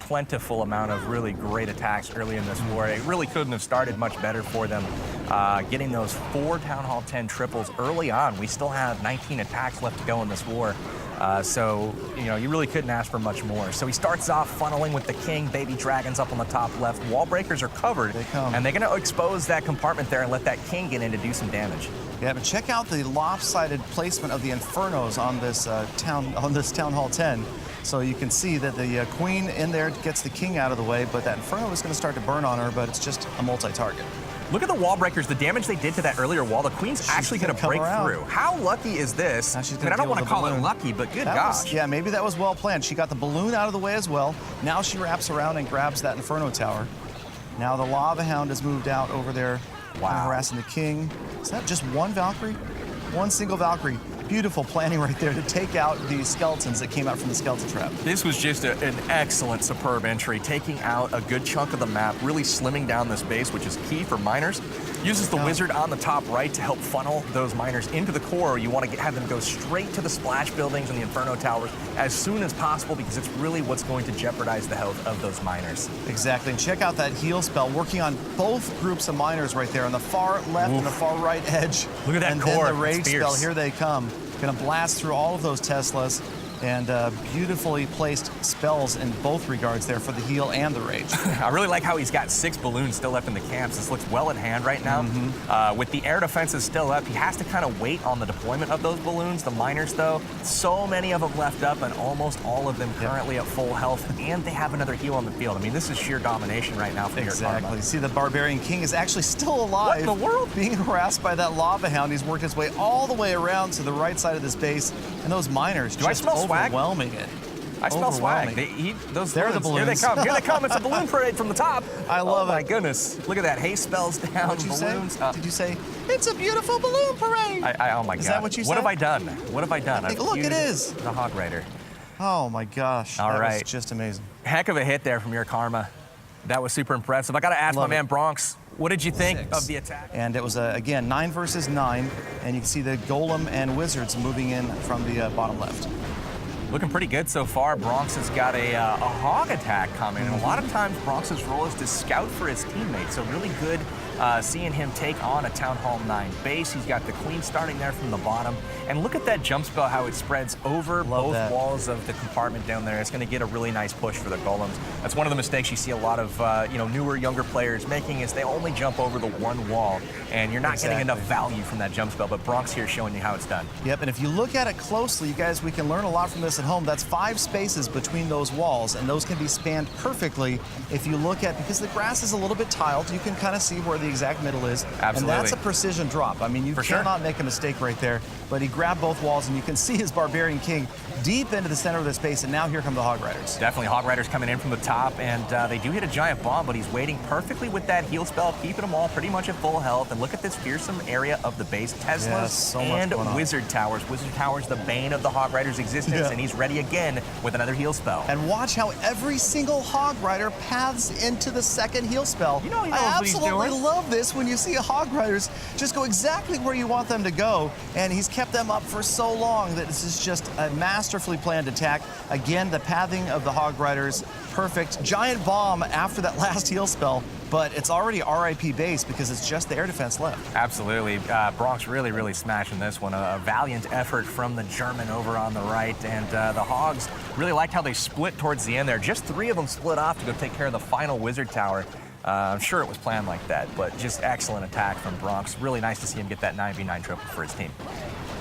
plentiful amount of really great attacks early in this war. It really couldn't have started much better for them. Getting those 4 Town Hall 10 triples early on. We still have 19 attacks left to go in this war. So, you know, you really couldn't ask for much more. So he starts off funneling with the king, baby dragons up on the top left. Wall breakers are covered, and they're going to expose that compartment there and let that king get in to do some damage. Yeah, but check out the lopsided placement of the Infernos on this Town Hall 10. So you can see that the queen in there gets the king out of the way, but that Inferno is going to start to burn on her, but it's just a multi-target. Look at the wall breakers, the damage they did to that earlier wall. The queen's actually going to break through. How lucky is this? I don't want to call it lucky, but good gosh. Yeah, maybe that was well planned. She got the balloon out of the way as well. Now she wraps around and grabs that Inferno tower. Now the Lava Hound has moved out over there, harassing the king. Is that just one Valkyrie? One single Valkyrie. Beautiful planning right there to take out the skeletons that came out from the skeleton trap. This was just an excellent, superb entry, taking out a good chunk of the map, really slimming down this base, which is key for miners. Uses the wizard on the top right to help funnel those miners into the core. You want to have them go straight to the splash buildings and the Inferno towers as soon as possible, because it's really what's going to jeopardize the health of those miners. Exactly, and check out that heal spell working on both groups of miners right there on the far left and the far right edge. Look at that and core. And then the rage spell, here they come. Gonna blast through all of those Teslas, and beautifully placed spells in both regards there for the heal and the rage. I really like how he's got 6 balloons still left in the camps. This looks well in hand right now. With the air defenses still up, he has to kind of wait on the deployment of those balloons. The miners, though, so many of them left up, and almost all of them currently at full health, and they have another heal on the field. I mean, this is sheer domination right now for Exactly. See, the Barbarian King is actually still alive. What in the world? Being harassed by that Lava Hound. He's worked his way all the way around to the right side of this base, and those miners Do I smell swag? overwhelming it. I smell swag. They're the balloons. Here they come. Here they come. It's a balloon parade from the top. I love it. Oh my goodness. Look at that. Haste spells down. What'd you balloons. say? Did you say, it's a beautiful balloon parade? Oh my God. Is that what you said? What have I done? What have I done? Look, it is. The Hog Rider. Oh my gosh. All right. That was just amazing. Heck of a hit there from your Karma. That was super impressive. I got to ask my man Bronx, what did you think of the attack? And it was, again, 9 versus 9, and you can see the Golem and Wizards moving in from the bottom left. Looking pretty good so far. Bronx has got a hog attack coming, and a lot of times Bronx's role is to scout for his teammates, so really good seeing him take on a Town Hall 9 base. He's got the queen starting there from the bottom, and look at that jump spell, how it spreads over both walls of the compartment down there. It's going to get a really nice push for the golems. That's one of the mistakes you see a lot of newer, younger players making, is they only jump over the one wall, and you're not getting enough value from that jump spell, but Bronx here showing you how it's done. Yep, and if you look at it closely, you guys, we can learn a lot from this at home. That's 5 spaces between those walls, and those can be spanned perfectly if you look at, because the grass is a little bit tiled, you can kind of see where the exact middle is. Absolutely. And that's a precision drop. I mean, you cannot make a mistake right there, but he grabbed both walls, and you can see his Barbarian King deep into the center of the space, and now here come the Hog Riders. Definitely Hog Riders coming in from the top, and they do hit a giant bomb, but he's waiting perfectly with that heal spell, keeping them all pretty much at full health. And look at this fearsome area of the base. Teslas and Wizard Towers. Wizard Towers, the bane of the Hog Riders' existence, and he's ready again with another heal spell. And watch how every single Hog Rider paths into the second heal spell. You know he knows I what he's absolutely doing. love this when you see a Hog Riders just go exactly where you want them to go, and he's kept them up for so long that this is just a masterfully planned attack. Again, the pathing of the Hog Riders, perfect. Giant bomb after that last heal spell, but it's already RIP base because it's just the air defense left. Absolutely. Bronx really smashing this one. A valiant effort from the German over on the right, and the Hogs really liked how they split towards the end there. Just 3 of them split off to go take care of the final Wizard Tower. I'm sure it was planned like that, but just excellent attack from Bronx. Really nice to see him get that 9v9 triple for his team.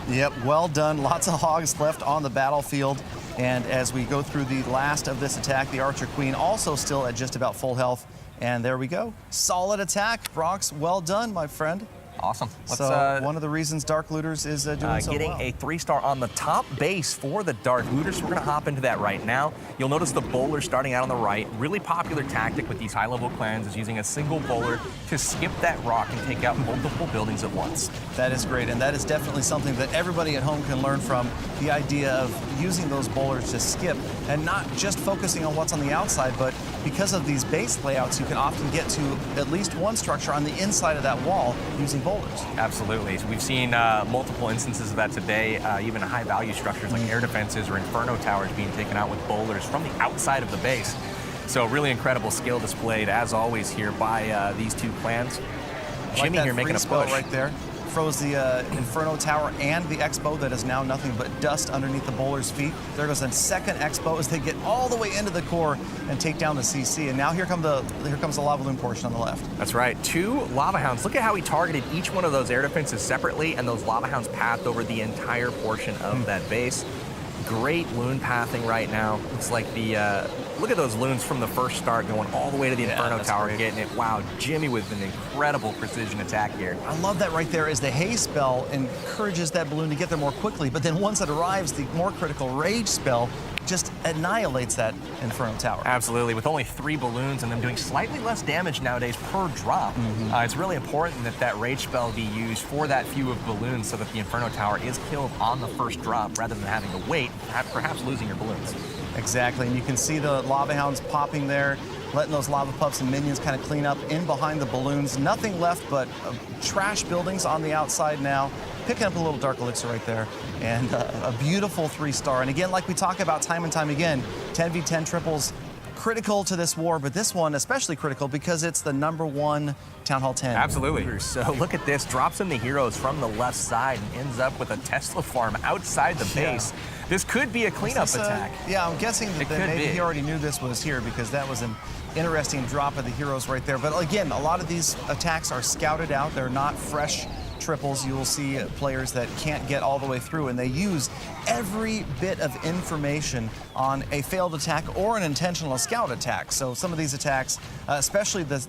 Yep, well done. Lots of Hogs left on the battlefield. And as we go through the last of this attack, the Archer Queen also still at just about full health. And there we go. Solid attack. Bronx, well done, my friend. Awesome. So one of the reasons Dark Looters is doing so getting well. a 3-star on the top base for the Dark Looters. So we're going to hop into that right now. You'll notice the bowler starting out on the right. Really popular tactic with these high-level clans is using a single bowler to skip that rock and take out multiple buildings at once. That is great, and that is definitely something that everybody at home can learn from, the idea of using those bowlers to skip and not just focusing on what's on the outside, but because of these base layouts, you can often get to at least one structure on the inside of that wall using bowlers. Absolutely. So we've seen multiple instances of that today, even high-value structures like air defenses or Inferno towers being taken out with bowlers from the outside of the base. So really incredible skill displayed, as always, here by these two clans. Jimmy here making a push. Right there. Froze the Inferno Tower and the Expo that is now nothing but dust underneath the bowler's feet. There goes a second Expo as they get all the way into the core and take down the CC. And now here comes the lava loon portion on the left. That's right, 2 lava hounds. Look at how he targeted each one of those air defenses separately, and those lava hounds pathed over the entire portion of that base. Great loon pathing right now. It's like the, look at those loons from the first start going all the way to the Inferno Tower, getting it. Wow, Jimmy with an incredible precision attack here. I love that right there as the haze spell encourages that balloon to get there more quickly, but then once it arrives, the more critical rage spell just annihilates that Inferno Tower. Absolutely, with only 3 balloons and them doing slightly less damage nowadays per drop. It's really important that that rage spell be used for that few of balloons so that the Inferno Tower is killed on the first drop rather than having to wait, perhaps losing your balloons. Exactly, and you can see the lava hounds popping there, letting those lava pups and minions kind of clean up in behind the balloons. Nothing left but trash buildings on the outside now. Picking up a little Dark Elixir right there, and a beautiful 3-star. And again, like we talk about time and time again, 10v10 triples, critical to this war, but this one especially critical because it's the #1 Town Hall 10. Absolutely. So look at this, drops in the heroes from the left side and ends up with a Tesla farm outside the base. This could be a cleanup attack. Yeah, I'm guessing that maybe he already knew this was here because that was an interesting drop of the heroes right there. But again, a lot of these attacks are scouted out. They're not fresh triples. You will see players that can't get all the way through, and they use every bit of information on a failed attack or an intentional scout attack. So some of these attacks, especially the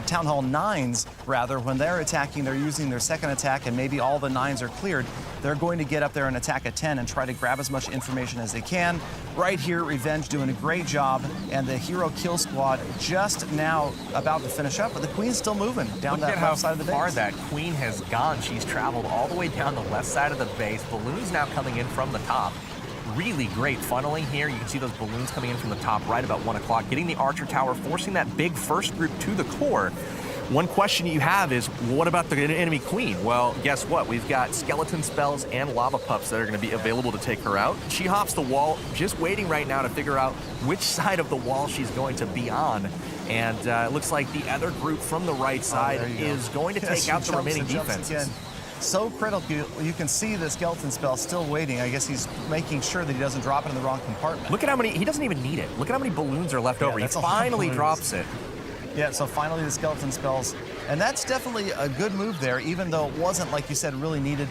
Town Hall 9s, rather, when they're attacking, they're using their second attack and maybe all the 9s are cleared. They're going to get up there and attack a 10 and try to grab as much information as they can. Right here, Revenge doing a great job, and the hero kill squad just now about to finish up, but the Queen's still moving down that left side of the base. Look at how far that Queen has gone. She's traveled all the way down the left side of the base. Balloons now coming in from the top. Really great funneling here. You can see those balloons coming in from the top right about 1 o'clock, getting the Archer Tower, forcing that big first group to the core. One question you have is, what about the enemy Queen? Well, guess what? We've got skeleton spells and lava pups that are going to be available to take her out. She hops the wall, just waiting right now to figure out which side of the wall she's going to be on. And it looks like the other group from the right side is going to take out the remaining defenses. So critical. You can see the skeleton spell still waiting. I guess he's making sure that he doesn't drop it in the wrong compartment. Look at how many, he doesn't even need it. Look at how many balloons are left over. He finally drops it. Yeah, so finally the skeleton spells. And that's definitely a good move there, even though it wasn't, like you said, really needed.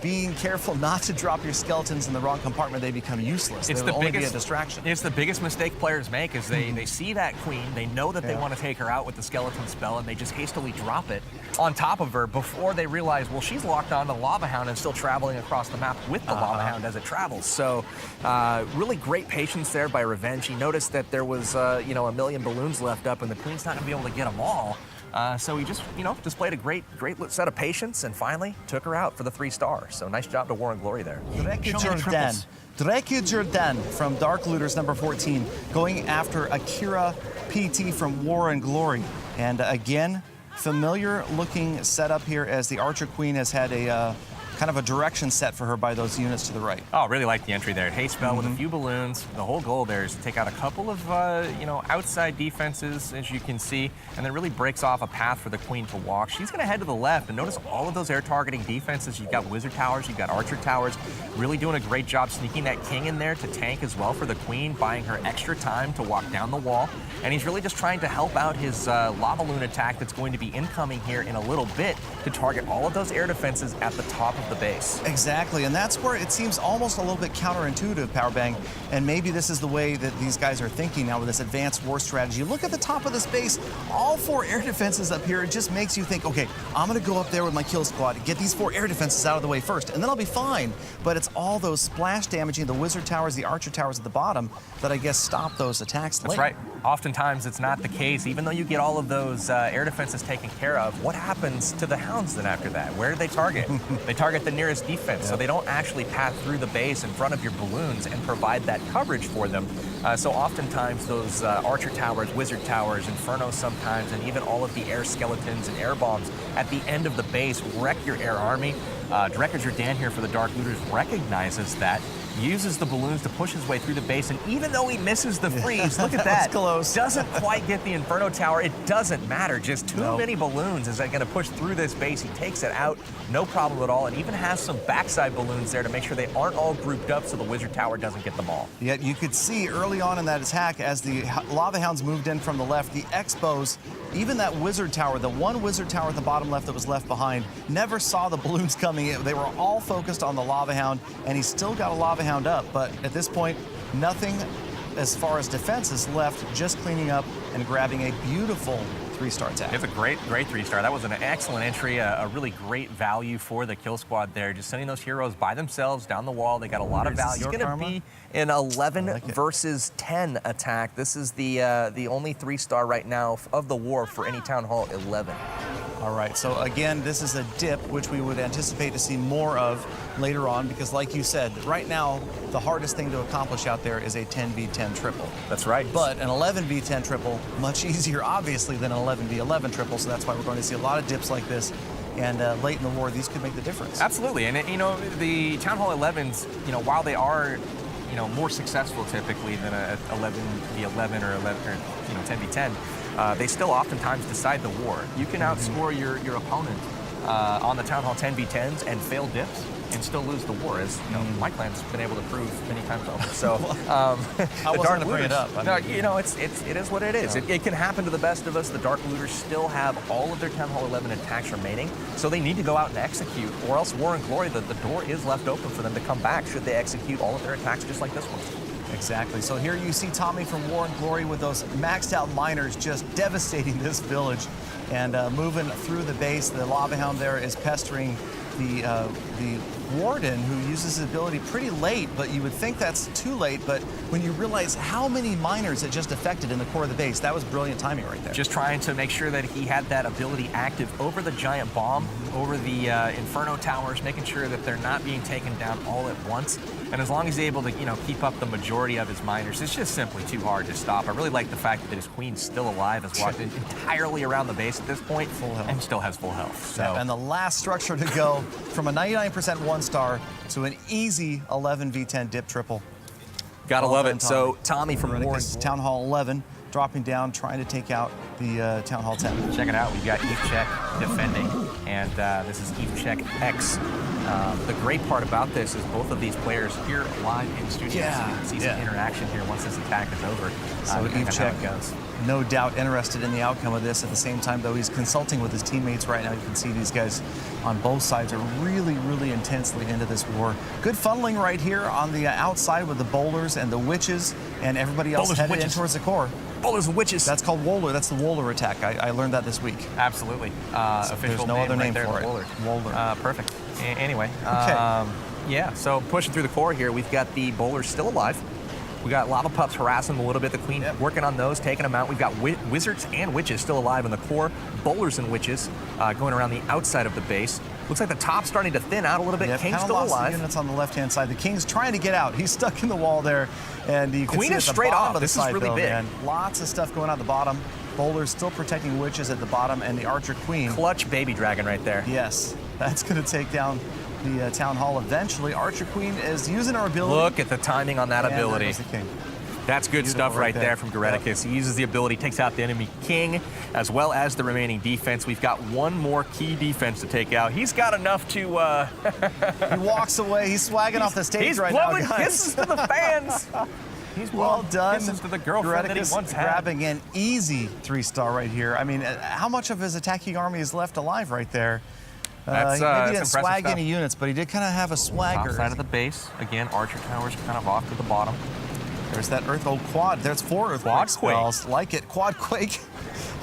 Being careful not to drop your skeletons in the wrong compartment, they become useless. They will only be a distraction. It's the biggest mistake players make is they see that Queen, they know that they want to take her out with the skeleton spell, and they just hastily drop it on top of her before they realize, well, she's locked on the Lava Hound and still traveling across the map with the Lava Hound as it travels. So really great patience there by Revenge. He noticed that there was, you know, 1 million balloons left up, and the Queen's not going to be able to get them all. So he just, you know, displayed a great set of patience and finally took her out for the 3-star. So nice job to War and Glory there. Dreke Jordan from Dark Looters number 14 going after Akira PT from War and Glory. And again, familiar looking setup here as the Archer Queen has had a kind of a direction set for her by those units to the right. Oh, really like the entry there. Haste spell with a few balloons. The whole goal there is to take out a couple of, you know, outside defenses, as you can see, and then really breaks off a path for the Queen to walk. She's going to head to the left, and notice all of those air targeting defenses. You've got Wizard Towers, you've got Archer Towers, really doing a great job sneaking that King in there to tank as well for the Queen, buying her extra time to walk down the wall. And he's really just trying to help out his Lava Loon attack that's going to be incoming here in a little bit to target all of those air defenses at the top of the base. Exactly, and that's where it seems almost a little bit counterintuitive, Powerbang, and maybe this is the way that these guys are thinking now with this advanced war strategy. Look at the top of this base, all 4 air defenses up here. It just makes you think, okay, I'm gonna go up there with my kill squad, get these 4 air defenses out of the way first, and then I'll be fine. But it's all those splash damaging the Wizard Towers, the Archer Towers at the bottom that I guess stop those attacks late. That's right. Oftentimes it's not the case. Even though you get all of those air defenses taken care of, what happens to the Hounds then after that? Where do they target? They target the nearest defense, so they don't actually pass through the base in front of your balloons and provide that coverage for them. So oftentimes those Archer Towers, Wizard Towers, Inferno sometimes, and even all of the air skeletons and air bombs at the end of the base wreck your air army. Dreke Jordan here for the Dark Looters recognizes that uses the balloons to push his way through the base, and even though he misses the freeze, look at that. Close. Doesn't quite get the Inferno Tower. It doesn't matter. Just too many balloons. Is that going to push through this base? He takes it out, no problem at all, and even has some backside balloons there to make sure they aren't all grouped up so the Wizard Tower doesn't get them all. Yet you could see early on in that attack, as the Lava Hounds moved in from the left, the Expos, even that Wizard Tower, the one Wizard Tower at the bottom left that was left behind, never saw the balloons coming in. They were all focused on the Lava Hound, and he still got a Lava Hound up, but at this point, nothing as far as defense is left, just cleaning up and grabbing a beautiful 3-star attack. It's a great 3-star. That was an excellent entry, a really great value for the kill squad there. Just sending those heroes by themselves down the wall. They got a lot of value. It's going to be an 11 versus 10 attack. This is the only 3-star right now of the war for any Town Hall 11. All right, so again, this is a dip, which we would anticipate to see more of later on, because like you said, right now, the hardest thing to accomplish out there is a 10v10 triple. That's right. But an 11v10 triple, much easier, obviously, than an 11v11 triple, so that's why we're going to see a lot of dips like this. And late in the war, these could make the difference. Absolutely, and the Town Hall 11s, while they are, more successful typically than a 11v11 or 10v10, they still oftentimes decide the war. You can outscore your opponent on the Town Hall 10v10s and fail dips and still lose the war, as my clan's been able to prove many times over. So I wasn't bring it up. It is what it is. It can happen to the best of us. The Dark Looters still have all of their Town Hall 11 attacks remaining, so they need to go out and execute, or else War and Glory, the door is left open for them to come back should they execute all of their attacks just like this one. Exactly. So here you see Tommy from War and Glory with those maxed out miners just devastating this village and moving through the base. The Lava Hound there is pestering the Warden, who uses his ability pretty late, but you would think that's too late. But when you realize how many miners it just affected in the core of the base, that was brilliant timing right there. Just trying to make sure that he had that ability active over the giant bomb, over the Inferno Towers, making sure that they're not being taken down all at once. And as long as he's able to, keep up the majority of his miners, it's just simply too hard to stop. I really like the fact that his queen's still alive, has walked entirely around the base at this point, full health, and still has full health. So. And the last structure to go from a 99% 1-star to an easy 11v10 dip triple. Gotta love it. So Tommy from War and Glory. Town Hall 11 dropping down, trying to take out the Town Hall 10. Check it out. We've got Eve Check defending, and this is Eve Check X. The great part about this is both of these players here live in studio, so you can see some interaction here once this attack is over. So Eve Check, no doubt interested in the outcome of this. At the same time, though, he's consulting with his teammates right now. You can see these guys on both sides are really, really intensely into this war. Good funneling right here on the outside with the bowlers and the witches, and everybody else headed in towards the core. Bowlers and witches. That's called Wohler. That's the Wohler attack. I learned that this week. Absolutely. Official There's no other name right for it. Wohler. Perfect. Anyway, okay. So pushing through the core here, we've got the bowlers still alive. We got lava pups harassing them a little bit. The queen working on those, taking them out. We've got wizards and witches still alive in the core. Bowlers and witches going around the outside of the base. Looks like the top's starting to thin out a little bit. King's still alive. The units on the left-hand side. The King's trying to get out. He's stuck in the wall there, and you can Queen see is at the straight bottom off. of the This side, is really though, big. Man. Lots of stuff going on at the bottom. Bowlers still protecting witches at the bottom, and the Archer Queen. Clutch baby dragon right there. Yes, that's going to take down the Town Hall eventually. Archer Queen is using her ability. Look at the timing on that ability. There's the King. That's good stuff right there from Goreticus. He uses the ability, takes out the enemy king, as well as the remaining defense. We've got one more key defense to take out. He's got enough to... He walks away. He's swagging off the stage right now, guys. He's blowing kisses to the fans. He's well done. Kisses to the girlfriend that he once had. Grabbing an easy 3-star right here. I mean, how much of his attacking army is left alive right there? Maybe he didn't swag any units, but he did kind of have a swagger. Top side of the base. Again, Archer Towers kind of off to the bottom. There's that Quad. There's 4 Earthquake spells. Like it. Quad Quake.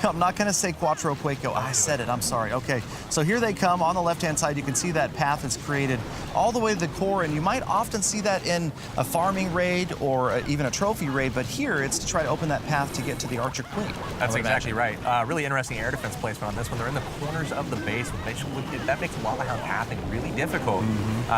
I'm not going to say Quattro Quaco. I said it. I'm sorry. Okay. So here they come on the left-hand side. You can see that path that's created all the way to the core, and you might often see that in a farming raid or even a trophy raid, but here it's to try to open that path to get to the Archer Queen. That's exactly right. Really interesting air defense placement on this one. They're in the corners of the base, that makes Lava Hound pathing really difficult.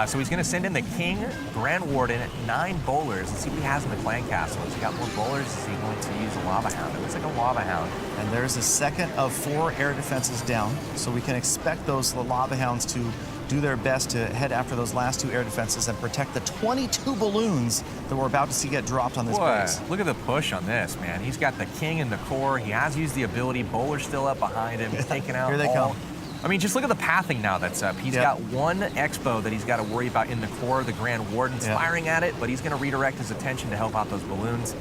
So he's going to send in the King, Grand Warden, 9 bowlers. Let's see what he has in the clan castle. Has he got more bowlers? Is he going to use a Lava Hound? It looks like a Lava Hound. And there's a second of 4 air defenses down, so we can expect those Lava Hounds to do their best to head after those last 2 air defenses and protect the 22 balloons that we're about to see get dropped on this base. Look at the push on this, man. He's got the king in the core. He has used the ability. Bowler's still up behind him. He's taking out Here they come. I mean, just look at the pathing now that's up. He's got 1 Expo that he's got to worry about in the core. The Grand Warden's firing at it, but he's going to redirect his attention to help out those balloons.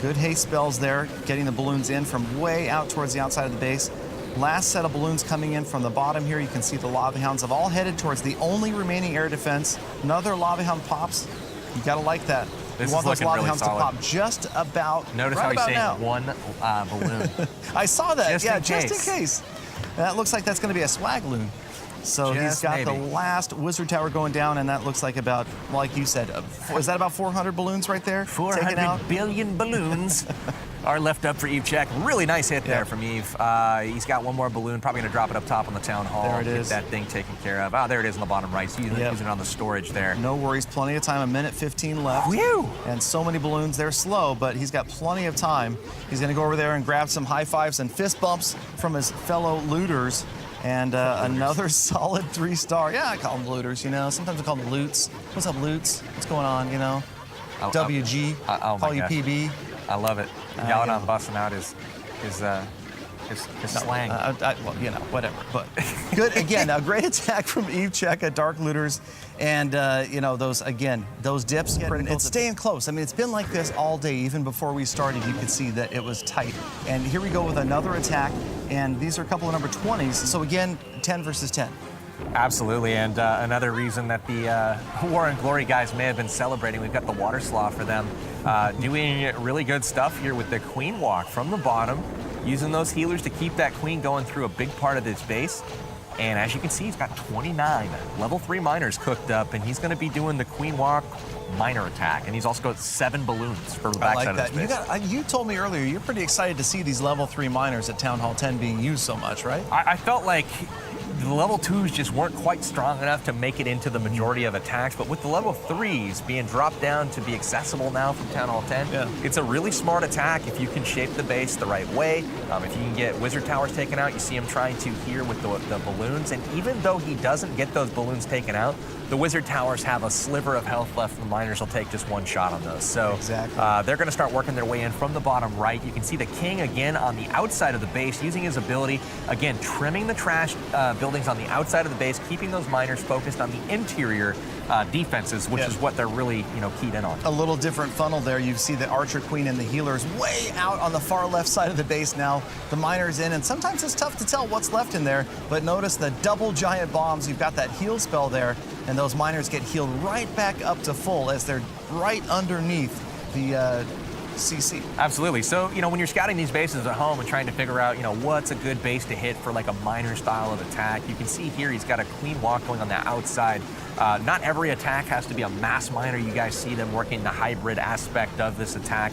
Good haste spells there, getting the balloons in from way out towards the outside of the base. Last set of balloons coming in from the bottom here. You can see the Lava Hounds have all headed towards the only remaining air defense. Another Lava Hound pops. You gotta like that. This you want is those Lava really Hounds solid. to pop just about Notice right how he's about saying now. 1 balloon. I saw that. Just yeah, in just case. in case. That looks like that's going to be a swag loon. So he's Just got maybe. the last wizard tower going down, and that looks like about, like you said, is that about 400 balloons right there? Taken out? 400 billion balloons are left up for Eve Check. Really nice hit there from Eve. He's got 1 more balloon, probably going to drop it up top on the town hall. There it is. Get that thing taken care of. Oh, there it is on the bottom right. So using it on the storage there. No worries, plenty of time, 1:15 left. Whew. And so many balloons, they're slow, but he's got plenty of time. He's going to go over there and grab some high fives and fist bumps from his fellow looters. And another solid 3-star. Yeah, I call them looters, you know. Sometimes I call them loots. What's up, loots? What's going on, you know? WG, oh call my you gosh. PB. I love it. Yelling on busting out his slang. Well, you know, whatever. But good, again, a great attack from Eve Check at Dark Looters. And, you know, those dips, it's staying close. I mean, it's been like this all day. Even before we started, you could see that it was tight. And here we go with another attack. And these are a couple of number 20s. So, again, 10 versus 10. Absolutely, and another reason that the War and Glory guys may have been celebrating, we've got the Water Sloth for them, doing really good stuff here with the Queen Walk from the bottom, using those healers to keep that Queen going through a big part of this base. And as you can see, he's got 29 level 3 miners cooked up, and he's going to be doing the Queen Walk miner attack, and he's also got 7 balloons for the backside of this base. You told me earlier you're pretty excited to see these level 3 miners at Town Hall 10 being used so much, right? I felt like the level 2s just weren't quite strong enough to make it into the majority of attacks, but with the level 3s being dropped down to be accessible now from Town Hall 10, it's a really smart attack if you can shape the base the right way. If you can get Wizard Towers taken out, you see him trying to here with the balloons, and even though he doesn't get those balloons taken out, the Wizard Towers have a sliver of health left, and the miners will take just 1 shot on those. So they're going to start working their way in from the bottom right. You can see the King again on the outside of the base, using his ability, again, trimming the trash buildings on the outside of the base, keeping those miners focused on the interior defenses, which is what they're really, keyed in on. A little different funnel there. You see the Archer Queen and the healers way out on the far left side of the base now. The miners in, and sometimes it's tough to tell what's left in there, but notice the double giant bombs. You've got that heal spell there, and those miners get healed right back up to full as they're right underneath the CC. Absolutely. So, when you're scouting these bases at home and trying to figure out, what's a good base to hit for like a miner style of attack, you can see here he's got a Queen Walk going on the outside. Not every attack has to be a mass miner. You guys see them working the hybrid aspect of this attack,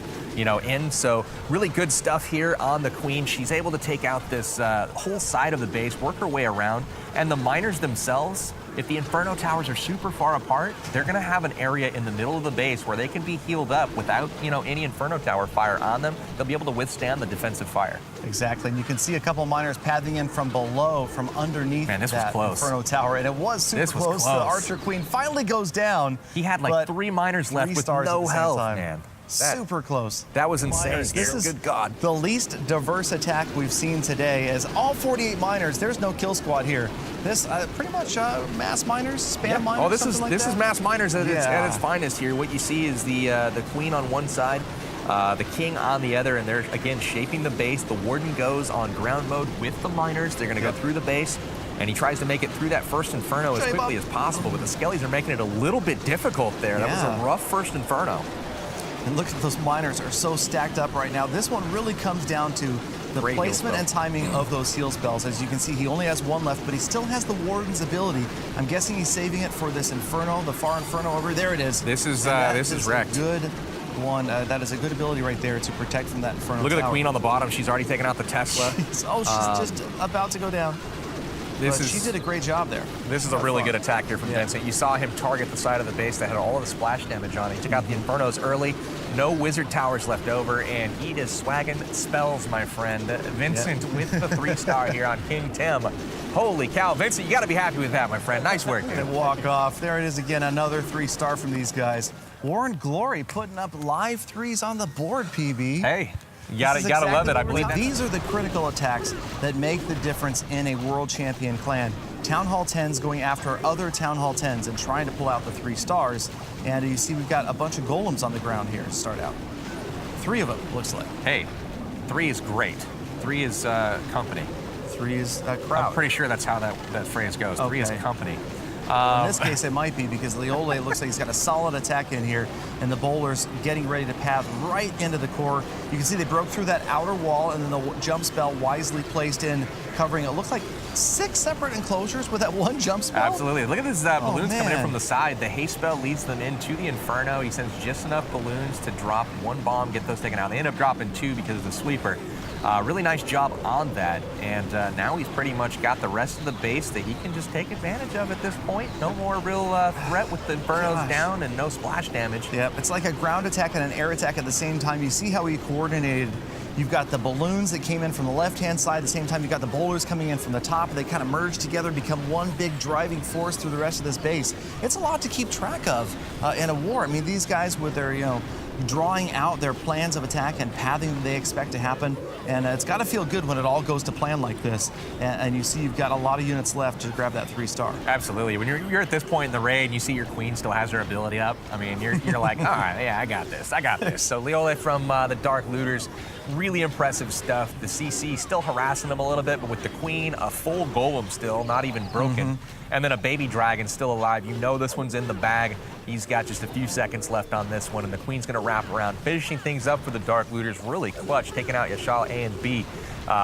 So really good stuff here on the Queen. She's able to take out this whole side of the base, work her way around, and the miners themselves, if the Inferno Towers are super far apart, they're going to have an area in the middle of the base where they can be healed up without, any Inferno Tower fire on them. They'll be able to withstand the defensive fire. Exactly, and you can see a couple of miners pathing in from below, from underneath that Inferno Tower, and it was super close. The Archer Queen finally goes down. He had like 3 miners left with no health, man. Super close. That was insane. This is good God. The least diverse attack we've seen today is all 48 miners. There's no kill squad here. This pretty much mass miners, spam miners. Oh, this is mass miners at its finest here. What you see is the Queen on one side, the King on the other, and they're again shaping the base. The Warden goes on ground mode with the miners. They're going to go through the base, and he tries to make it through that first Inferno as quickly as possible. But the Skellies are making it a little bit difficult there. That was a rough first Inferno. And look at those miners are so stacked up right now. This one really comes down to the placement and timing of those heal spells. As you can see, he only has 1 left, but he still has the Warden's ability. I'm guessing he's saving it for this Inferno, the far Inferno over there. It is. This is wrecked. Good one. That is a good ability right there to protect from that Inferno. Look at the Queen on the bottom. She's already taken out the Tesla. She's just about to go down. She did a great job there. This is a really good attack here from Vincent. You saw him target the side of the base that had all of the splash damage on it. He took out the Infernos early. No Wizard Towers left over, and he is swagging spells, my friend. Vincent with the 3-star here on King Tim. Holy cow, Vincent, you got to be happy with that, my friend. Nice work, dude. And walk off. There it is again, another 3-star from these guys. Warren Glory putting up live 3s on the board, PB. Hey, you gotta love it. I believe that. These are the critical attacks that make the difference in a world champion clan. Town Hall 10s going after other Town Hall 10s and trying to pull out the 3 stars. And you see we've got a bunch of golems on the ground here to start out. 3 of them, looks like. Hey, 3 is great. 3 is company. 3 is a crowd. I'm pretty sure that's how that phrase goes. 3 is company. In this case, it might be because Leole looks like he's got a solid attack in here, and the bowler's getting ready to path right into the core. You can see they broke through that outer wall, and then the jump spell wisely placed in, covering it looks like 6 separate enclosures with that one jump spell. Absolutely. Look at these balloons coming in from the side. The haste spell leads them into the Inferno. He sends just enough balloons to drop 1 bomb, get those taken out. They end up dropping 2 because of the sweeper. Really nice job on that, and now he's pretty much got the rest of the base that he can just take advantage of at this point. No more real threat with the Infernos down and no splash damage. Yep, it's like a ground attack and an air attack at the same time. You see how he coordinated. You've got the balloons that came in from the left-hand side. At the same time, you've got the bowlers coming in from the top. They kind of merge together, become one big driving force through the rest of this base. It's a lot to keep track of in a war. I mean, these guys with their, drawing out their plans of attack and pathing that they expect to happen. And it's got to feel good when it all goes to plan like this. And you see you've got a lot of units left to grab that 3-star. Absolutely. When you're at this point in the raid and you see your queen still has her ability up, I mean, you're like, all right, yeah, I got this. So Leole from the Dark Looters, really impressive stuff. The CC still harassing him a little bit, but with the queen, a full golem still, not even broken. And then a baby dragon still alive. You know this one's in the bag. He's got just a few seconds left on this one, and the queen's going to wrap around, finishing things up for the Dark Looters. Really clutch, taking out Yashal A and B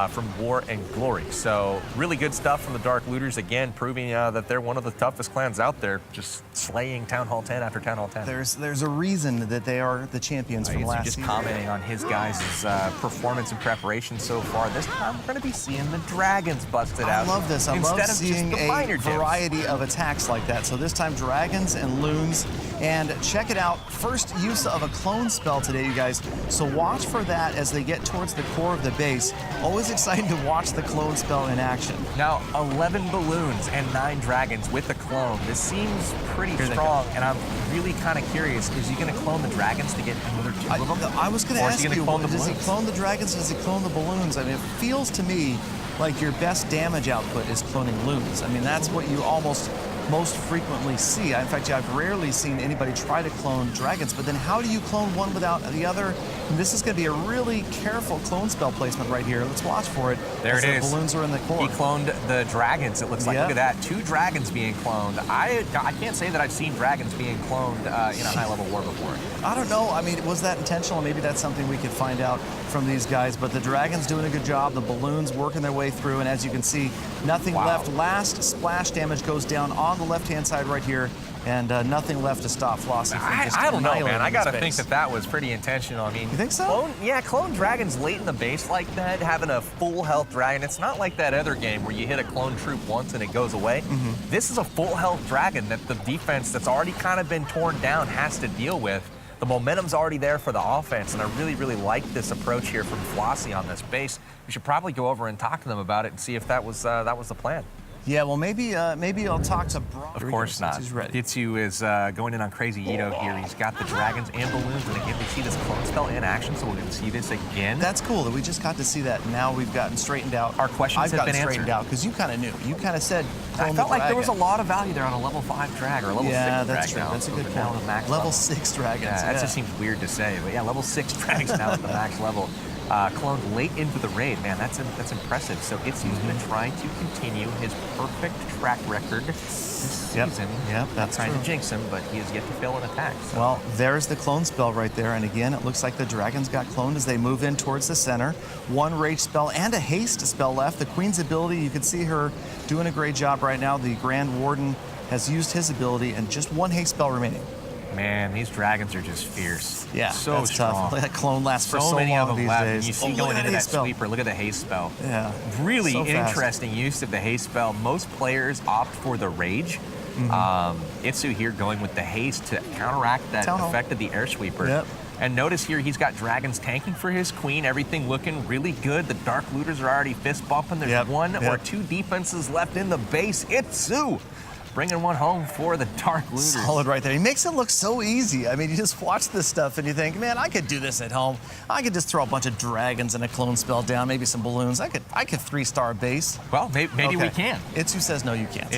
from War and Glory. So really good stuff from the Dark Looters, again, proving that they're one of the toughest clans out there, just slaying Town Hall 10 after Town Hall 10. There's a reason that they are the champions from last season. Just commenting on his guys' performance and preparation so far. This time we're going to be seeing the dragons busted out. I love this. I love seeing a variety of attacks like that. So this time dragons and loons. And check it out, first use of a clone spell today, you guys. So watch for that as they get towards the core of the base. Always exciting to watch the clone spell in action. Now, 11 balloons and 9 dragons with the clone. This seems pretty strong, and I'm really kind of curious. Is he going to clone the dragons to get another 2 of them? I was going to ask you, does he clone the dragons or does he clone the balloons? I mean, it feels to me like your best damage output is cloning loons. I mean, that's what you almost most frequently see. In fact, I've rarely seen anybody try to clone dragons, but then how do you clone one without the other? And this is going to be a really careful clone spell placement right here. Let's watch for it. There it is. The balloons are in the core. He cloned the dragons, it looks like. Look at that. 2 dragons being cloned. I can't say that I've seen dragons being cloned in a high-level war before. I don't know. I mean, was that intentional? Maybe that's something we could find out from these guys. But the dragons doing a good job. The balloons working their way through. And as you can see, nothing left. Last splash damage goes down on the left-hand side right here. And nothing left to stop Flossie from just I don't know, man. I got to space. think that was pretty intentional. I mean, you think so? Clone dragons late in the base like that, having a full health dragon. It's not like that other game where you hit a clone troop once and it goes away. This is a full health dragon that the defense that's already kind of been torn down has to deal with. The momentum's already there for the offense, and I really, really like this approach here from Flossie on this base. We should probably go over and talk to them about it and see if that was the plan. Yeah, well, maybe I'll talk to Brock. Of course not. He's ready. Hitsu is going in on Crazy Ito here. He's got the dragons and balloons, and again, we see this clone spell in action, so we're going to see this again. That's cool that we just got to see that. Now we've gotten straightened out. Our questions have been straightened out because you kind of knew. You kind of said. I felt like there was a lot of value there on a level 5 drag or a level 6 drag. Yeah, that's true. That's a good point. Level 6 dragons. Yeah, that just seems weird to say, but yeah, level 6 drags now at the max level. Cloned late into the raid, man, that's impressive. So Hitsu's going to try to continue his perfect track record this season. Yep, that's trying to jinx him, but he has yet to fail an attack. So. Well, there's the clone spell right there, and again, it looks like the dragons got cloned as they move in towards the center. 1 rage spell and a haste spell left. The queen's ability, you can see her doing a great job right now. The Grand Warden has used his ability, and just 1 haste spell remaining. Man, these dragons are just fierce. Yeah, so that's strong. Tough. That clone lasts for so many long of them these left. days. You see going into that sweeper, look at the haste spell. Yeah. Really interesting use of the haste spell. Most players opt for the rage. Itsu here going with the haste to counteract that effect of the air sweeper. And notice here he's got dragons tanking for his queen, everything looking really good. The Dark Looters are already fist bumping. There's one or two defenses left in the base. Itsu bringing one home for the Dark Looters. Solid right there. He makes it look so easy. I mean, you just watch this stuff and you think, man, I could do this at home. I could just throw a bunch of dragons and a clone spell down, maybe some balloons. I could 3-star base. Well, maybe we can. Itsu says no, you can't.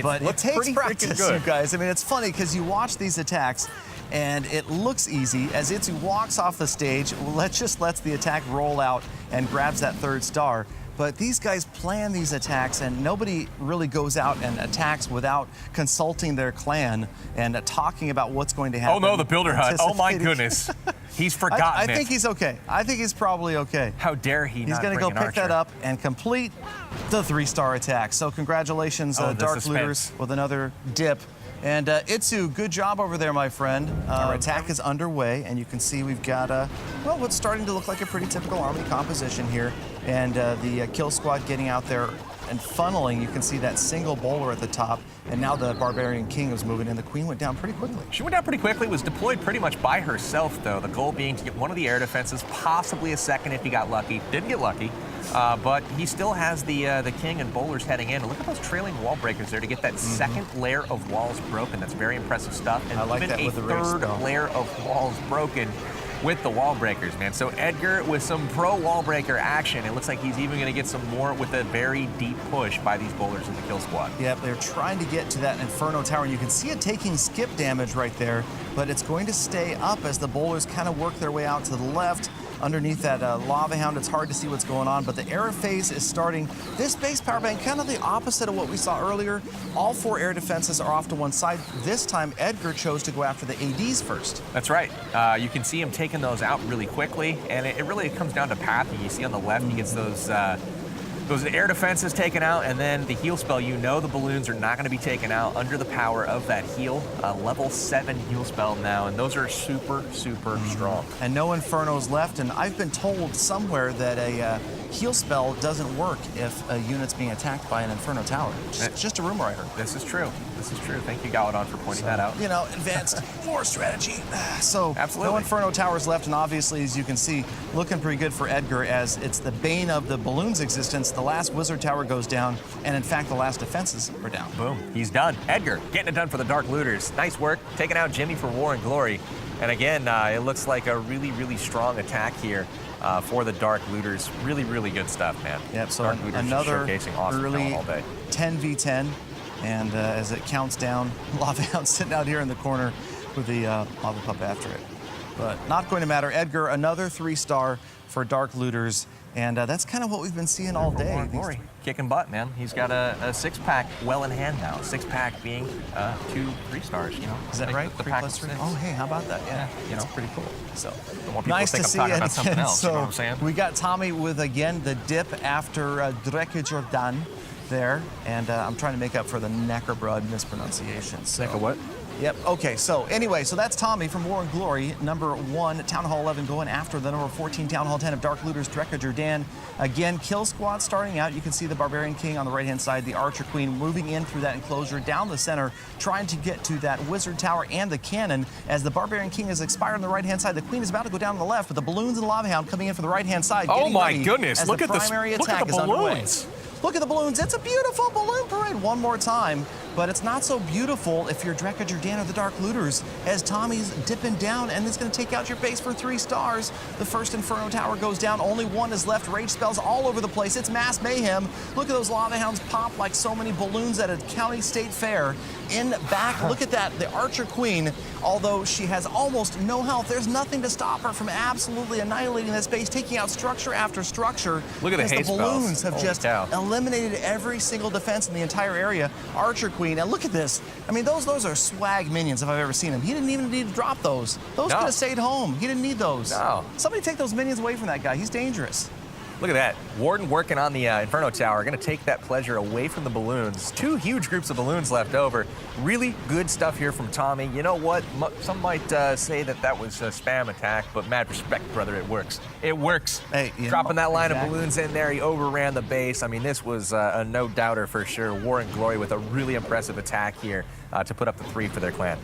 But it takes pretty practice, good. you guys. I mean, it's funny because you watch these attacks and it looks easy. As Itsu walks off the stage, lets the attack roll out and grabs that 3rd star. But these guys plan these attacks, and nobody really goes out and attacks without consulting their clan and talking about what's going to happen. Oh, no, the Builder Hut. Oh, my goodness. He's forgotten I think he's okay. I think he's probably okay. How dare he He's going to go pick that up and complete the 3-star attack. So congratulations, Dark Looters, with another dip. And Itsu, good job over there, my friend. Our attack is underway, and you can see we've got, well, what's starting to look like a pretty typical army composition here. And the kill squad getting out there and funneling. You can see that single bowler at the top, and now the Barbarian King was moving in. The Queen went down pretty quickly. She went down pretty quickly, was deployed pretty much by herself, though. The goal being to get one of the air defenses, possibly a second if he got lucky. Didn't get lucky. But he still has the King and bowlers heading in. Look at those trailing wall breakers there to get that second layer of walls broken. That's very impressive stuff. And I like even that with the third layer of walls broken with the wall breakers, man. So Edgar with some pro wall breaker action. It looks like he's even going to get some more with a very deep push by these bowlers in the kill squad. Yep, they're trying to get to that Inferno Tower. You can see it taking skip damage right there, but it's going to stay up as the bowlers kind of work their way out to the left. Underneath that Lava Hound, it's hard to see what's going on, but the air phase is starting. This base power bank, kind of the opposite of what we saw earlier. All 4 air defenses are off to one side. This time, Edgar chose to go after the ADs first. That's right. You can see him taking those out really quickly, and it really comes down to pathing. You see on the left, he gets those air defenses taken out, and then the heal spell, you know the balloons are not going to be taken out under the power of that heal. Level 7 heal spell now, and those are super, super strong. And no Infernos left, and I've been told somewhere that a heal spell doesn't work if a unit's being attacked by an Inferno Tower. Just a rumor I heard. This is true. This is true. Thank you, Galadon, for pointing that out. You know, advanced war strategy. So absolutely. No Inferno Towers left, and obviously, as you can see, looking pretty good for Edgar as it's the bane of the balloon's existence. The last Wizard Tower goes down, and in fact, the last defenses are down. Boom. He's done. Edgar getting it done for the Dark Looters. Nice work. Taking out Jimmy for War and Glory. And again, it looks like a really, really strong attack here for the Dark Looters. Really, really good stuff, man. Yep, so Dark Looters another showcasing awesome early all day. 10v10, and as it counts down, Lava Hound sitting out here in the corner with the Lava Pup after it. But not going to matter. Edgar, another 3-star for Dark Looters, and that's kind of what we've been seeing all day. War and Glory. Kicking butt, man. He's got a 6-pack well in hand now. 6-pack being 2 3-stars, you know. Is that right? The 3 pack plus 3? 6. Oh, hey, how about that? Yeah, you know, that's pretty cool. So nice to see it again. Else, so you know what I'm saying? We got Tommy with, again, the dip after Dreke Jordan there, and I'm trying to make up for the Necrobrud mispronunciation. So. Necro what? Yep, okay, so anyway, so that's Tommy from War and Glory, number 1, Town Hall 11, going after the number 14, Town Hall 10 of Dark Looters, Dreke Jordan. Again, kill squad starting out. You can see the Barbarian King on the right-hand side, the Archer Queen moving in through that enclosure, down the center, trying to get to that Wizard Tower and the cannon. As the Barbarian King is expired on the right-hand side, the Queen is about to go down on the left, but the balloons and the Lava Hound coming in from the right-hand side. Oh my goodness, look at the primary attack is balloons. Look at the balloons. It's a beautiful balloon parade one more time, but it's not so beautiful if you're Dreke Jordan or the Dark Looters, as Tommy's dipping down and it's going to take out your base for 3 stars. The first Inferno Tower goes down. Only 1 is left. Rage spells all over the place. It's mass mayhem. Look at those Lava Hounds pop like so many balloons at a county state fair. In back, look at that. The Archer Queen, although she has almost no health, there's nothing to stop her from absolutely annihilating this base, taking out structure after structure. Look at the haste spells. Balloons have just eliminated every single defense in the entire area. Archer Queen, and look at this. I mean, those are swag minions if I've ever seen them. He didn't even need to drop those. Those could have stayed home. He didn't need those. No. Somebody take those minions away from that guy. He's dangerous. Look at that. Warden working on the Inferno Tower. Going to take that pleasure away from the balloons. 2 huge groups of balloons left over. Really good stuff here from Tommy. You know what? Some might say that was a spam attack, but mad respect, brother. It works. It works. Hey, dropping that line of balloons in there, he overran the base. I mean, this was a no-doubter for sure. War and Glory with a really impressive attack here to put up the 3 for their clan.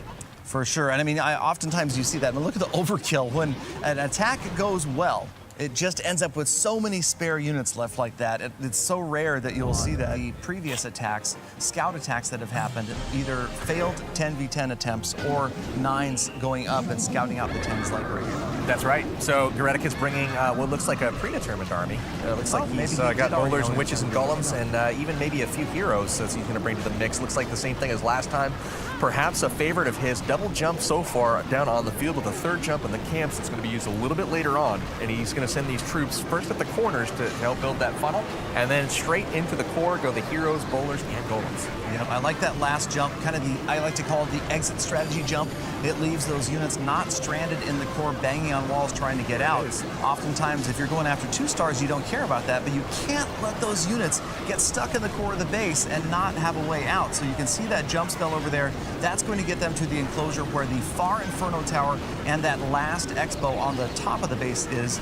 For sure. And I mean, oftentimes you see that. I mean, look at the overkill. When an attack goes well, it just ends up with so many spare units left like that. It's so rare that you'll see that. The previous attacks, scout attacks that have happened, either failed 10v10 attempts or 9s going up and scouting out the 10s like right here. That's right. So Goretic is bringing what looks like a predetermined army. Looks like he's got bowlers and witches and golems and even maybe a few heroes that he's going to bring to the mix. Looks like the same thing as last time. Perhaps a favorite of his, double jump so far down on the field with a third jump in the camps. It's going to be used a little bit later on, and he's going to send these troops first at the corners to help build that funnel, and then straight into the core go the heroes, bowlers, and golems. Yep, I like that last jump, kind of I like to call it the exit strategy jump. It leaves those units not stranded in the core, banging on walls, trying to get out. Oftentimes, if you're going after 2 stars, you don't care about that, but you can't let those units get stuck in the core of the base and not have a way out. So you can see that jump spell over there. That's going to get them to the enclosure where the far Inferno Tower and that last Expo on the top of the base is.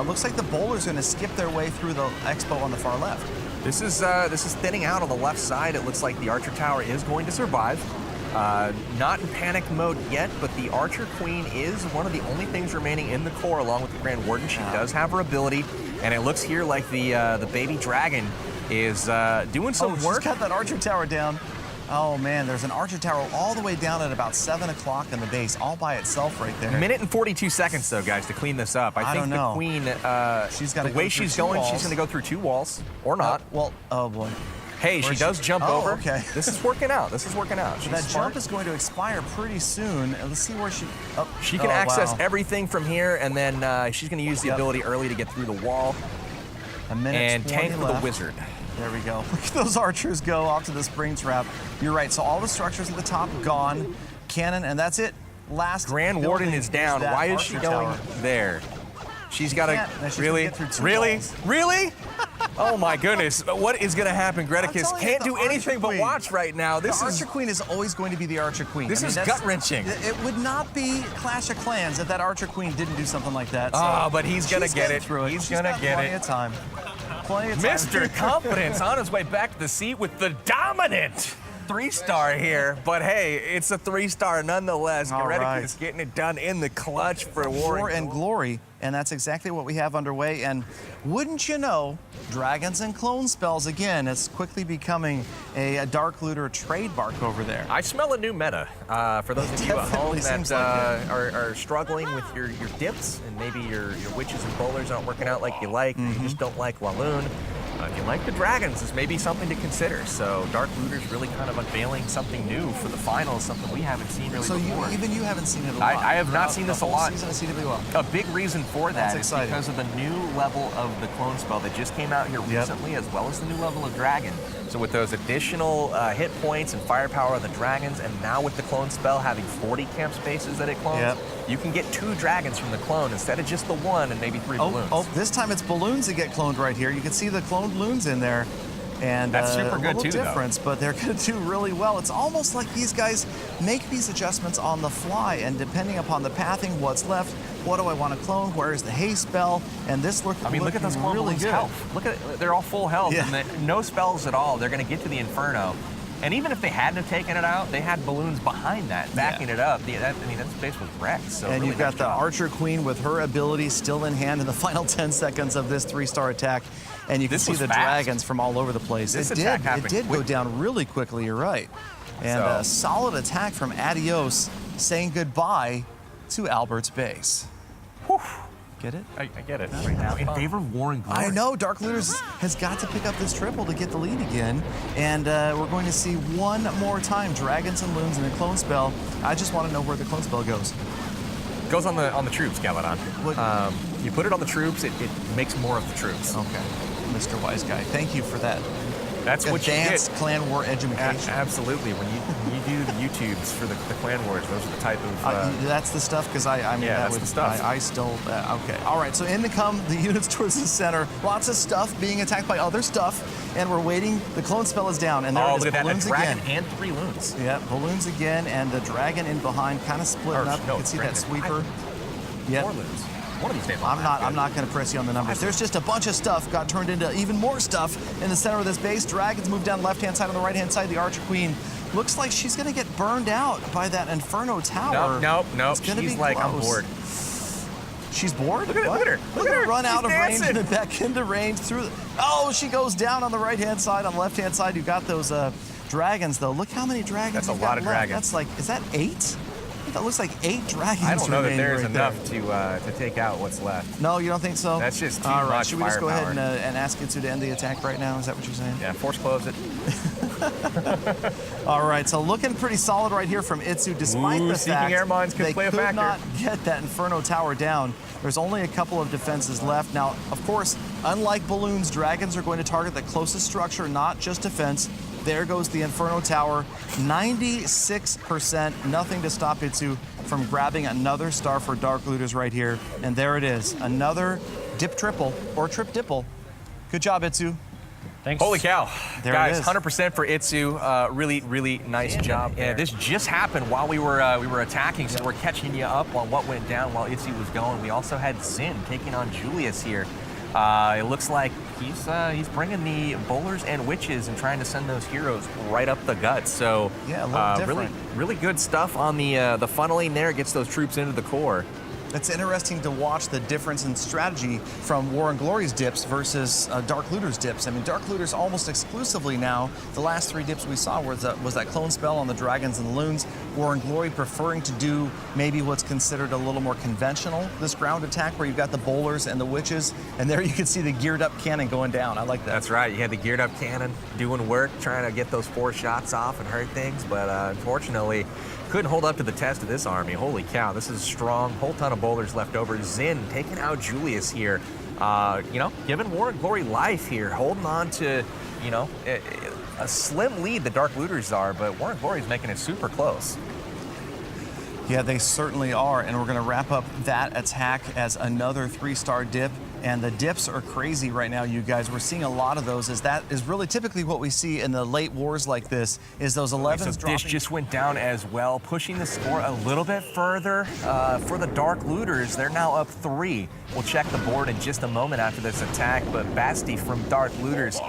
Looks like the bowler's going to skip their way through the Expo on the far left. This is thinning out on the left side. It looks like the Archer Tower is going to survive. Not in panic mode yet, but the Archer Queen is one of the only things remaining in the core along with the Grand Warden. She does have her ability, and it looks here like the baby dragon is doing some work. She's got that Archer Tower down. Oh man, there's an Archer Tower all the way down at about 7 o'clock in the base, all by itself right there. Minute and 42 seconds though, guys, to clean this up. I think the Queen, she's got the way she's going, she's going to go through 2 walls, or not. Well, oh boy. Hey, she does jump over. Okay. This is working out. This is working out. That jump is going to expire pretty soon. Let's see where she... She can access everything from here, and then she's going to use the ability early to get through the wall. A minute and tank for the wizard. There we go. Look at those archers go off to the spring trap. You're right. So all the structures at the top gone. Cannon, and that's it. Last Grand Warden is down. Why is she going there? She's got to really? Oh my goodness! What is going to happen? Greticus can't do anything but watch right now. The Archer Queen is always going to be the Archer Queen. This is gut wrenching. It would not be Clash of Clans if that Archer Queen didn't do something like that. So but he's going to get it. He's going to get plenty it. Of time. Mr. Confidence on his way back to the seat with the dominant 3-star here, but hey, it's a 3-star nonetheless. Goretic is getting it done in the clutch for War and Glory, and that's exactly what we have underway. And wouldn't you know, Dragons and Clone Spells again. It's quickly becoming a Dark Looter trademark over there. I smell a new meta for those of you at home that are struggling with your dips, and maybe your witches and bowlers aren't working out like you like. You just don't like Walloon. If you like the Dragons, this may be something to consider. So Dark Looter's really kind of unveiling something new for the finals, something we haven't seen really before. Even you haven't seen it a lot. I have not seen this a lot. Season of CWL. A big reason for that is because of the new level of the clone spell that just came out here recently, as well as the new level of Dragon. So with those additional hit points and firepower of the Dragons, and now with the clone spell having 40 camp spaces that it clones, you can get 2 Dragons from the clone instead of just the 1 and maybe 3 balloons. Oh, this time it's balloons that get cloned right here. You can see the cloned balloons in there. And that's super good a too, difference, but they're going to do really well. It's almost like these guys make these adjustments on the fly, and depending upon the pathing, what's left, what do I want to clone, where is the haste spell, and this look look at those really good health. Look at they're all full health, and no spells at all. They're going to get to the Inferno. And even if they hadn't have taken it out, they had balloons behind that, backing it up. That space was wrecked. So and really you've got the Archer Queen with her ability still in hand in the final 10 seconds of this 3-star attack. And you can see the Dragons from all over the place. It did go down really quickly, you're right. And a solid attack from Adios, saying goodbye to Albert's base. Whew. Get it? I get it right now. In favor of War and Glory. I know. Dark Looters has got to pick up this triple to get the lead again. And we're going to see one more time Dragons and Loons in a clone spell. I just want to know where the clone spell goes. Goes on the troops, Galadon. You put it on the troops, it makes more of the troops. Okay. Mr. Wise Guy, thank you for that. That's what you get. Advanced Clan War education. Absolutely. When you do the YouTubes for the Clan Wars, those are the type of... that's the stuff, because I mean, that's the stuff. I still... okay. All right, so in to come the units towards the center. Lots of stuff being attacked by other stuff, and we're waiting. The clone spell is down, and there it is. Look at balloons that, a dragon again. and 3 loons. Yeah, balloons again, and the dragon in behind, kind of splitting up. You can see that sweeper. Yeah. 4 loons. One of these days. I'm not going to press you on the numbers. There's just a bunch of stuff got turned into even more stuff in the center of this base. Dragons move down the left-hand side. On the right-hand side, the Archer Queen Looks like she's going to get burned out by that Inferno Tower. Nope. It's gonna She's be like, close. I'm bored. She's bored? Look at her. Look at her run out of range dancing. and back into range through. Oh, she goes down on the right-hand side. On the left-hand side, you got those dragons, though. Look how many dragons That's a you've lot got of left. dragons. That's like, is that 8? I think that looks like 8 dragons. I don't know that remaining there's right enough there. to take out what's left. No, you don't think so? That's just too All right, much should we just go ahead firepower. and ask Itsu to end the attack right now? Is that what you're saying? Yeah, force close it. All right, so looking pretty solid right here from Itsu, despite the Seeking fact air mines could they play a could factor. not get that Inferno Tower down. There's only a couple of defenses left. Now, of course, unlike balloons, dragons are going to target the closest structure, not just defense. There goes the Inferno Tower. 96%, nothing to stop Itsu from grabbing another star for Dark Looters right here. And there it is, another dip triple or trip dipple. Good job, Itsu. Thanks. Holy cow. There Guys, it is. 100% for Itsu. Really nice job. Yeah, this just happened while we were attacking, so we're catching you up on what went down while Itsu was going. We also had Zin taking on Julius here. It looks like he's bringing the bowlers and witches and trying to send those heroes right up the gut. So Yeah, a little different. really good stuff on the funneling there. Gets those troops into the core. It's interesting to watch the difference in strategy from War and Glory's dips versus Dark Looter's dips. I mean, Dark Looter's almost exclusively now, the last 3 dips we saw was that clone spell on the dragons and the loons. War and Glory preferring to do maybe what's considered a little more conventional, this ground attack where you've got the bowlers and the witches, and there you can see the geared up cannon going down. I like that. That's right. You had the geared up cannon doing work, trying to get those 4 shots off and hurt things, but unfortunately couldn't hold up to the test of this army. Holy cow, this is strong. Whole ton of bowlers left over. Zin taking out Julius here. Giving War and Glory life here, holding on to, a slim lead the Dark Looters are, but War and Glory is making it super close. Yeah, they certainly are, and we're going to wrap up that attack as another 3-star dip. And the dips are crazy right now, you guys. We're seeing a lot of those, as that is really typically what we see in the late wars like this, is those 11s So dropping. Dish just went down as well, pushing the score a little bit further for the Dark Looters. They're now up 3. We'll check the board in just a moment after this attack, but Basti from Dark Looters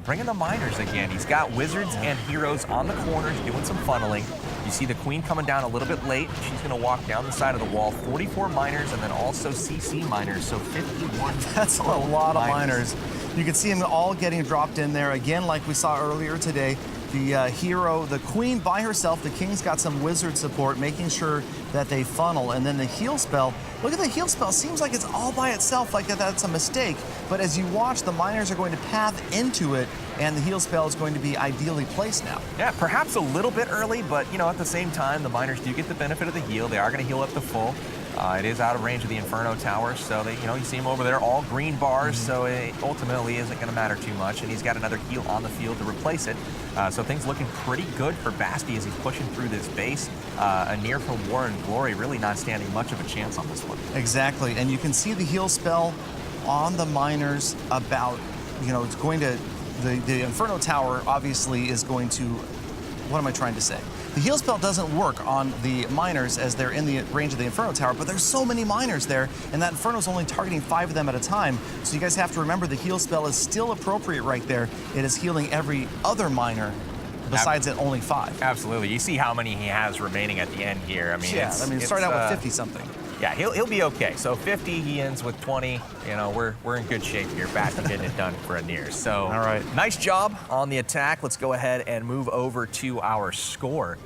bringing the miners again. He's got wizards and heroes on the corners doing some funneling. You see the queen coming down a little bit late. She's going to walk down the side of the wall. 44 miners and then also CC miners, so 51. That's a lot of miners. You can see them all getting dropped in there. Again, like we saw earlier today, the hero, the queen by herself, the king's got some wizard support, making sure that they funnel. And then the heal spell, look at the heal spell. Seems like it's all by itself, like that's a mistake. But as you watch, the miners are going to path into it, and the heal spell is going to be ideally placed now. Yeah, perhaps a little bit early, but at the same time, the miners do get the benefit of the heal. They are going to heal up to full. It is out of range of the Inferno Tower, so they, you see him over there, all green bars, so it ultimately isn't going to matter too much. And he's got another heal on the field to replace it. So things looking pretty good for Basti as he's pushing through this base. A near from War and Glory really not standing much of a chance on this one. Exactly, and you can see the heal spell on the miners about, it's going to, the Inferno Tower obviously is going to, what am I trying to say? The heal spell doesn't work on the miners as they're in the range of the Inferno Tower, but there's so many miners there, and that Inferno's only targeting 5 of them at a time. So you guys have to remember the heal spell is still appropriate right there. It is healing every other miner besides at only 5. Absolutely. You see how many he has remaining at the end here. I mean, Yeah, start out with 50-something. Yeah, he'll be okay. So 50, he ends with 20. We're in good shape here. Basti getting it done for a near. So all right, nice job on the attack. Let's go ahead and move over to our score.